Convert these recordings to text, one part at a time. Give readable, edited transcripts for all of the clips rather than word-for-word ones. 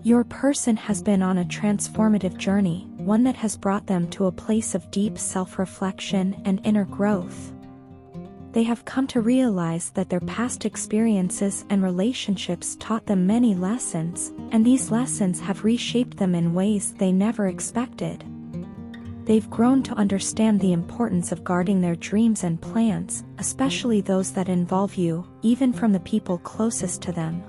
Your person has been on a transformative journey, one that has brought them to a place of deep self-reflection and inner growth. They have come to realize that their past experiences and relationships taught them many lessons, and these lessons have reshaped them in ways they never expected. They've grown to understand the importance of guarding their dreams and plans, especially those that involve you, even from the people closest to them.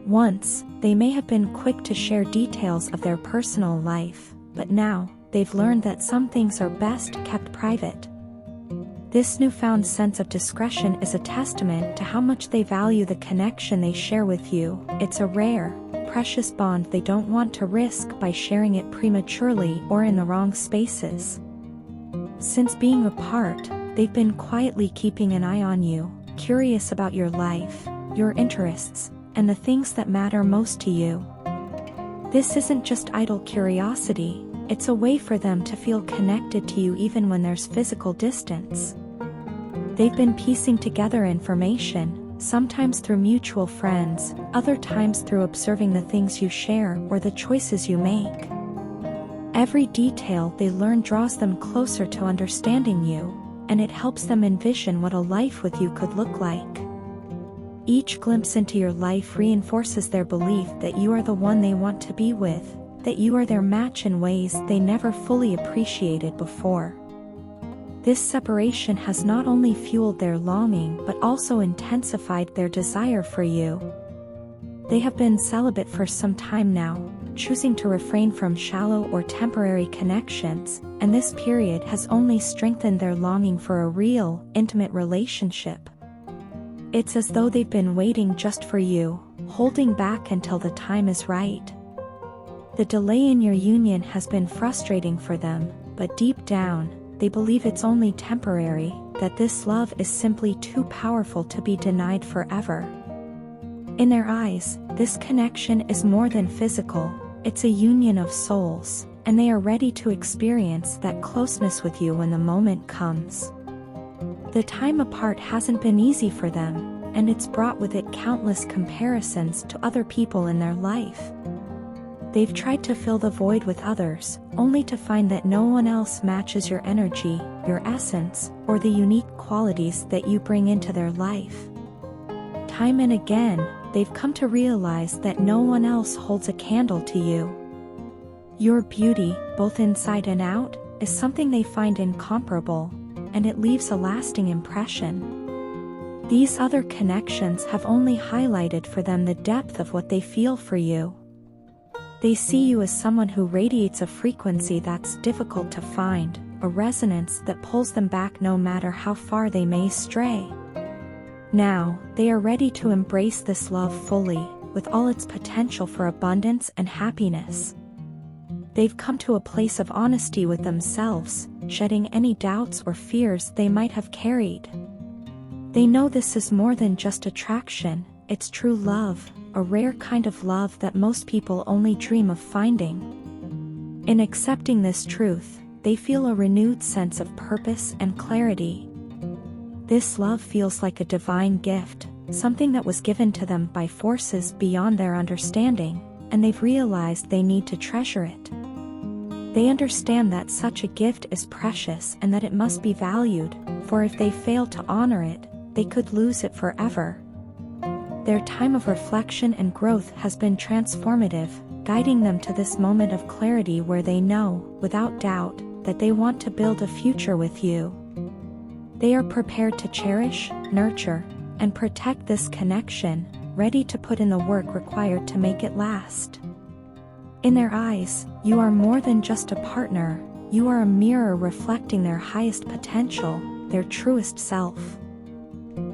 Once, they may have been quick to share details of their personal life, but now, they've learned that some things are best kept private. This newfound sense of discretion is a testament to how much they value the connection they share with you. It's a rare, precious bond they don't want to risk by sharing it prematurely or in the wrong spaces. Since being apart, they've been quietly keeping an eye on you, curious about your life, your interests, and the things that matter most to you. This isn't just idle curiosity, it's a way for them to feel connected to you even when there's physical distance. They've been piecing together information, sometimes through mutual friends, other times through observing the things you share or the choices you make. Every detail they learn draws them closer to understanding you, and it helps them envision what a life with you could look like. Each glimpse into your life reinforces their belief that you are the one they want to be with, that you are their match in ways they never fully appreciated before. This separation has not only fueled their longing but also intensified their desire for you. They have been celibate for some time now, choosing to refrain from shallow or temporary connections, and this period has only strengthened their longing for a real, intimate relationship. It's as though they've been waiting just for you, holding back until the time is right. The delay in your union has been frustrating for them, but deep down, they believe it's only temporary, that this love is simply too powerful to be denied forever. In their eyes, this connection is more than physical, it's a union of souls, and they are ready to experience that closeness with you when the moment comes. The time apart hasn't been easy for them, and it's brought with it countless comparisons to other people in their life. They've tried to fill the void with others, only to find that no one else matches your energy, your essence, or the unique qualities that you bring into their life. Time and again, they've come to realize that no one else holds a candle to you. Your beauty, both inside and out, is something they find incomparable, and it leaves a lasting impression. These other connections have only highlighted for them the depth of what they feel for you. They see you as someone who radiates a frequency that's difficult to find, a resonance that pulls them back no matter how far they may stray. Now, they are ready to embrace this love fully, with all its potential for abundance and happiness. They've come to a place of honesty with themselves, shedding any doubts or fears they might have carried. They know this is more than just attraction, it's true love, a rare kind of love that most people only dream of finding. In accepting this truth, they feel a renewed sense of purpose and clarity. This love feels like a divine gift, something that was given to them by forces beyond their understanding, and they've realized they need to treasure it. They understand that such a gift is precious and that it must be valued, for if they fail to honor it, they could lose it forever. Their time of reflection and growth has been transformative, guiding them to this moment of clarity where they know, without doubt, that they want to build a future with you. They are prepared to cherish, nurture, and protect this connection, ready to put in the work required to make it last. In their eyes, you are more than just a partner, you are a mirror reflecting their highest potential, their truest self.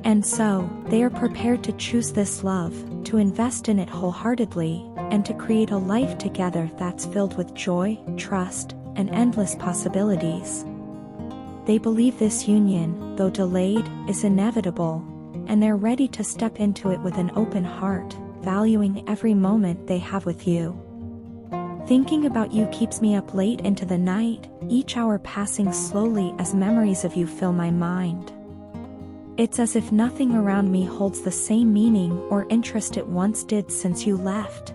And so, they are prepared to choose this love, to invest in it wholeheartedly, and to create a life together that's filled with joy, trust, and endless possibilities. They believe this union, though delayed, is inevitable, and they're ready to step into it with an open heart, valuing every moment they have with you. Thinking about you keeps me up late into the night, each hour passing slowly as memories of you fill my mind. It's as if nothing around me holds the same meaning or interest it once did since you left.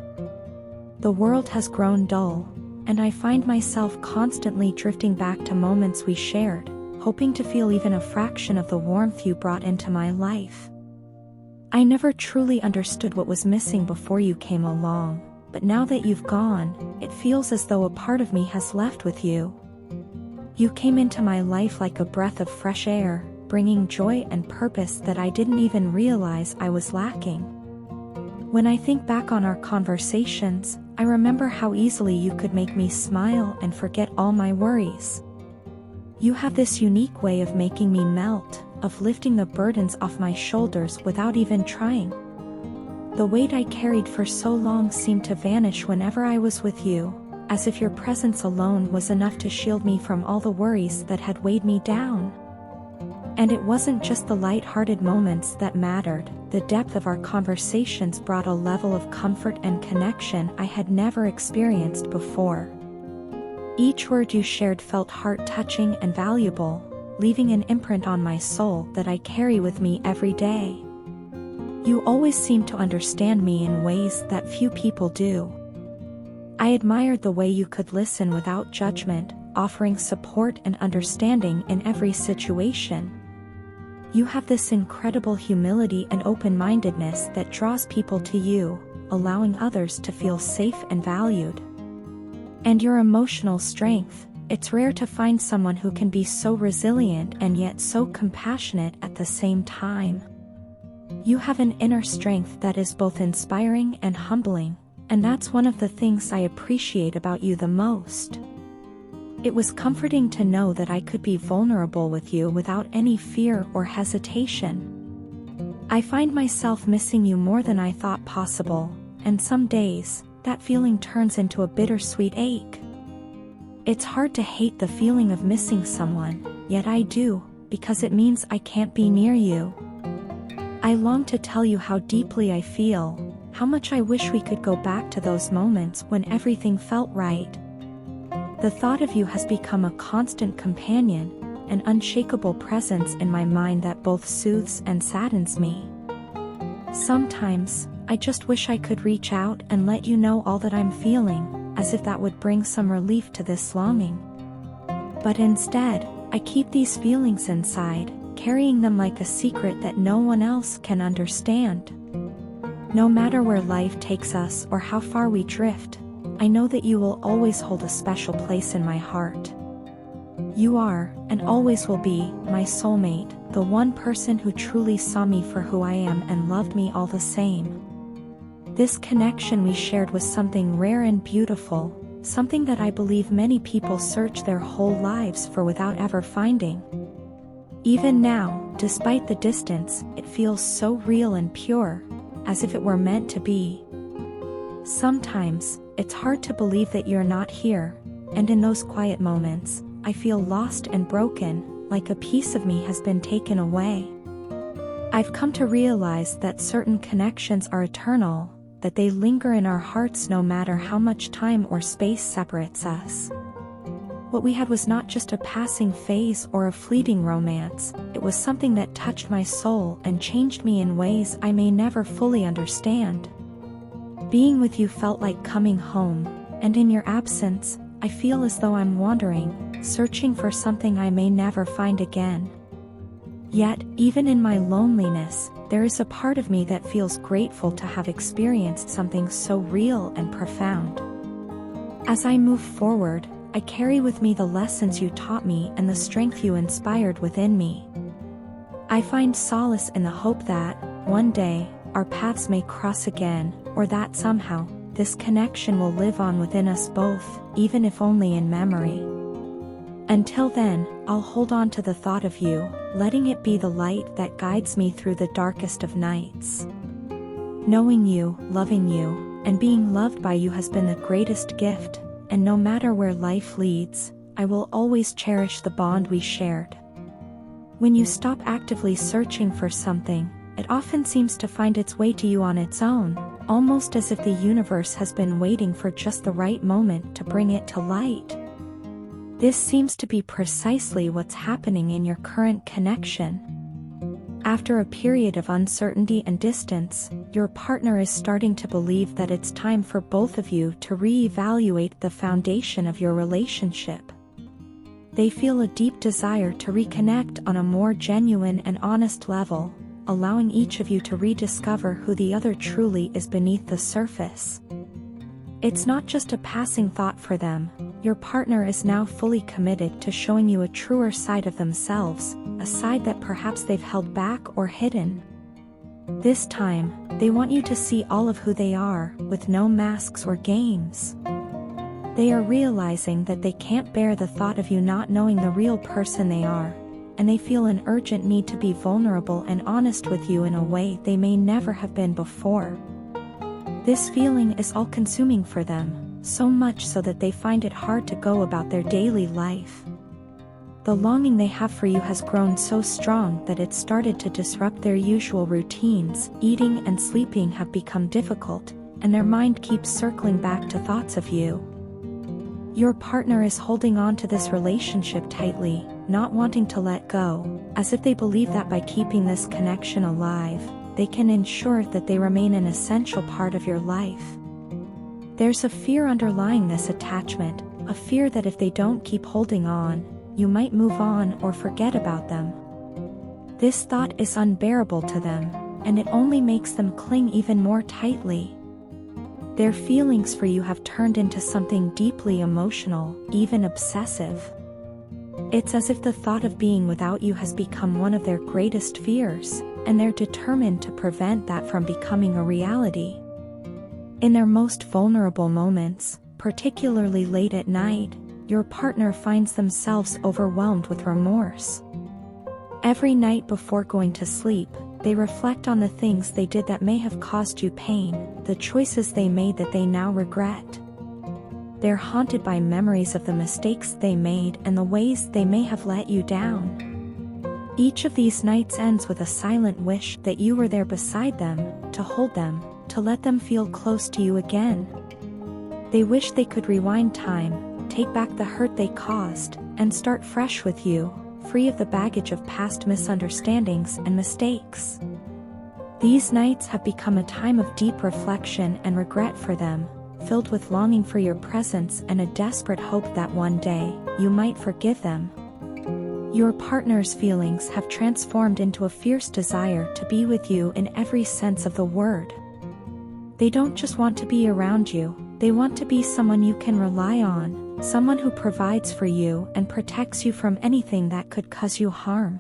the world has grown dull, and I find myself constantly drifting back to moments we shared, hoping to feel even a fraction of the warmth you brought into my life. I never truly understood what was missing before you came along, but now that you've gone, it feels as though a part of me has left with you. You came into my life like a breath of fresh air, bringing joy and purpose that I didn't even realize I was lacking. When I think back on our conversations, I remember how easily you could make me smile and forget all my worries. You have this unique way of making me melt, of lifting the burdens off my shoulders without even trying. The weight I carried for so long seemed to vanish whenever I was with you, as if your presence alone was enough to shield me from all the worries that had weighed me down. And it wasn't just the light-hearted moments that mattered. The depth of our conversations brought a level of comfort and connection I had never experienced before. Each word you shared felt heart-touching and valuable, leaving an imprint on my soul that I carry with me every day. You always seemed to understand me in ways that few people do. I admired the way you could listen without judgment, offering support and understanding in every situation. You have this incredible humility and open-mindedness that draws people to you, allowing others to feel safe and valued. And your emotional strength, it's rare to find someone who can be so resilient and yet so compassionate at the same time. You have an inner strength that is both inspiring and humbling, and that's one of the things I appreciate about you the most. It was comforting to know that I could be vulnerable with you without any fear or hesitation. I find myself missing you more than I thought possible, and some days, that feeling turns into a bittersweet ache. It's hard to hate the feeling of missing someone, yet I do, because it means I can't be near you. I long to tell you how deeply I feel, how much I wish we could go back to those moments when everything felt right. The thought of you has become a constant companion, an unshakable presence in my mind that both soothes and saddens me. Sometimes, I just wish I could reach out and let you know all that I'm feeling, as if that would bring some relief to this longing. But instead, I keep these feelings inside, carrying them like a secret that no one else can understand. No matter where life takes us or how far we drift, I know that you will always hold a special place in my heart. You are, and always will be, my soulmate, the one person who truly saw me for who I am and loved me all the same. This connection we shared was something rare and beautiful, something that I believe many people search their whole lives for without ever finding. Even now, despite the distance, it feels so real and pure, as if it were meant to be. Sometimes, it's hard to believe that you're not here, and in those quiet moments, I feel lost and broken, like a piece of me has been taken away. I've come to realize that certain connections are eternal, that they linger in our hearts no matter how much time or space separates us. What we had was not just a passing phase or a fleeting romance, it was something that touched my soul and changed me in ways I may never fully understand. Being with you felt like coming home, and in your absence, I feel as though I'm wandering, searching for something I may never find again. Yet, even in my loneliness, there is a part of me that feels grateful to have experienced something so real and profound. As I move forward, I carry with me the lessons you taught me and the strength you inspired within me. I find solace in the hope that, one day, our paths may cross again, or that somehow, this connection will live on within us both, even if only in memory. Until then, I'll hold on to the thought of you, letting it be the light that guides me through the darkest of nights. Knowing you, loving you, and being loved by you has been the greatest gift, and no matter where life leads, I will always cherish the bond we shared. When you stop actively searching for something, it often seems to find its way to you on its own, almost as if the universe has been waiting for just the right moment to bring it to light. This seems to be precisely what's happening in your current connection. After a period of uncertainty and distance, your partner is starting to believe that it's time for both of you to reevaluate the foundation of your relationship. They feel a deep desire to reconnect on a more genuine and honest level, allowing each of you to rediscover who the other truly is beneath the surface. It's not just a passing thought for them. Your partner is now fully committed to showing you a truer side of themselves, a side that perhaps they've held back or hidden. This time, they want you to see all of who they are, with no masks or games. They are realizing that they can't bear the thought of you not knowing the real person they are, and they feel an urgent need to be vulnerable and honest with you in a way they may never have been before. This feeling is all-consuming for them, so much so that they find it hard to go about their daily life. The longing they have for you has grown so strong that it's started to disrupt their usual routines. Eating and sleeping have become difficult, and their mind keeps circling back to thoughts of you. Your partner is holding on to this relationship tightly, not wanting to let go, as if they believe that by keeping this connection alive, they can ensure that they remain an essential part of your life. There's a fear underlying this attachment, a fear that if they don't keep holding on, you might move on or forget about them. This thought is unbearable to them, and it only makes them cling even more tightly. Their feelings for you have turned into something deeply emotional, even obsessive. It's as if the thought of being without you has become one of their greatest fears, and they're determined to prevent that from becoming a reality. In their most vulnerable moments, particularly late at night, your partner finds themselves overwhelmed with remorse. Every night before going to sleep, they reflect on the things they did that may have caused you pain, the choices they made that they now regret. They're haunted by memories of the mistakes they made and the ways they may have let you down. Each of these nights ends with a silent wish that you were there beside them, to hold them, to let them feel close to you again. They wish they could rewind time, take back the hurt they caused, and start fresh with you, free of the baggage of past misunderstandings and mistakes. These nights have become a time of deep reflection and regret for them, filled with longing for your presence and a desperate hope that one day, you might forgive them. Your partner's feelings have transformed into a fierce desire to be with you in every sense of the word. They don't just want to be around you, they want to be someone you can rely on, someone who provides for you and protects you from anything that could cause you harm.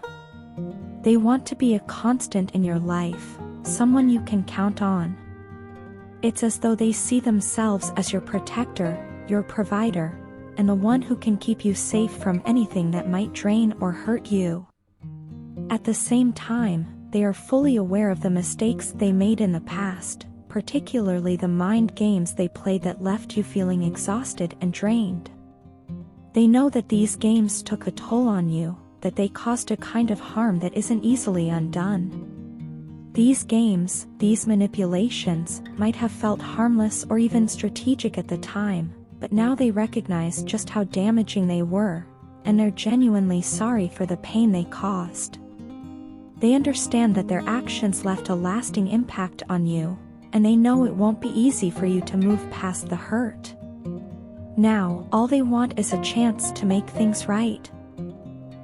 They want to be a constant in your life, someone you can count on. It's as though they see themselves as your protector, your provider, and the one who can keep you safe from anything that might drain or hurt you. At the same time, they are fully aware of the mistakes they made in the past, particularly the mind games they played that left you feeling exhausted and drained. They know that these games took a toll on you, that they caused a kind of harm that isn't easily undone. These games, these manipulations, might have felt harmless or even strategic at the time, but now they recognize just how damaging they were, and they're genuinely sorry for the pain they caused. They understand that their actions left a lasting impact on you, and they know it won't be easy for you to move past the hurt. Now, all they want is a chance to make things right.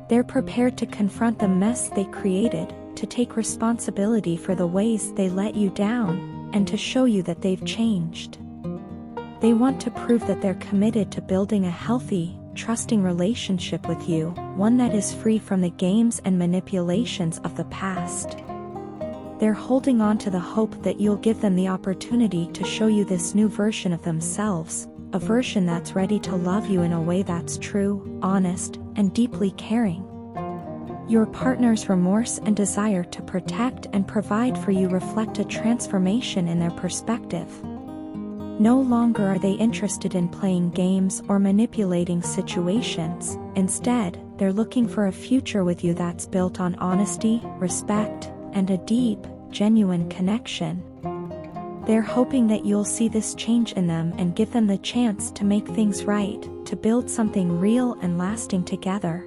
They're prepared to confront the mess they created, to take responsibility for the ways they let you down, and to show you that they've changed. They want to prove that they're committed to building a healthy, trusting relationship with you, one that is free from the games and manipulations of the past. They're holding on to the hope that you'll give them the opportunity to show you this new version of themselves, a version that's ready to love you in a way that's true, honest, and deeply caring. Your partner's remorse and desire to protect and provide for you reflect a transformation in their perspective. No longer are they interested in playing games or manipulating situations. Instead, they're looking for a future with you that's built on honesty, respect, and a deep, genuine connection. They're hoping that you'll see this change in them and give them the chance to make things right, to build something real and lasting together.